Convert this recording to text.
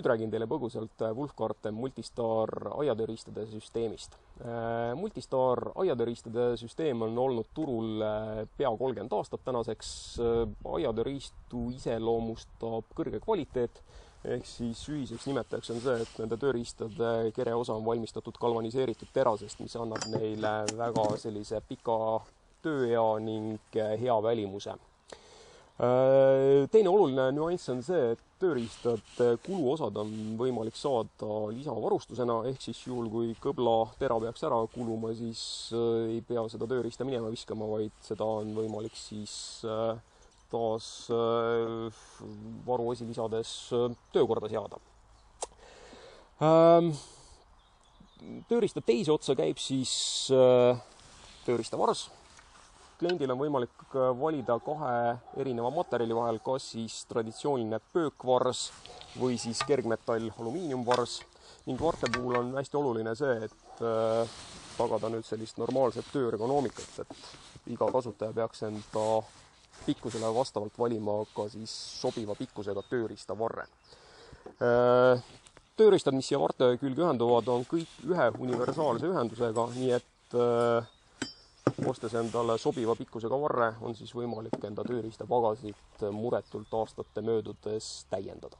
Nüüd räägin teile põgusalt Wolfgarten Multistar aiatööriistade süsteemist. Multistar aiatööriistade süsteem on olnud turul pea 30 aastat tänaseks. Aiatööriistu iseloomustab kõrge kvaliteet, ehk siis ühiseks nimetajaks on see, et nende tööriistade kereosa on valmistatud galvaniseeritud terasest, mis annab neile väga sellise pika tööea ning hea välimuse. Teine oluline nüanss on see, et tööriistade kuluosad on võimalik saada lisavarustusena, ehk siis juhul, kui kõbla tera peaks ära kuluma, siis ei pea seda tööriista minema viskama, vaid seda on võimalik siis taas varuosi lisades töökorda seada. Tööriista teise otsa käib siis tööriistavars. Kliendil on võimalik valida kahe erineva materjali vahel, kas siis traditsiooniline pöökvars või siis kergmetall alumiiniumvars. Ning varte puhul on hästi oluline see, et tagada nüüd sellist normaalset tööergonoomikat, et iga kasutaja peaks enda pikkusele vastavalt valima ka siis sobiva pikkusega tööriistavarre. Tööriistad, mis siia varte külge ühenduvad, on kõik ühe universaalse ühendusega, nii et ostes endale sobiva pikkusega varre on siis võimalik enda tööriistapagasit muretult aastate möödudes täiendada.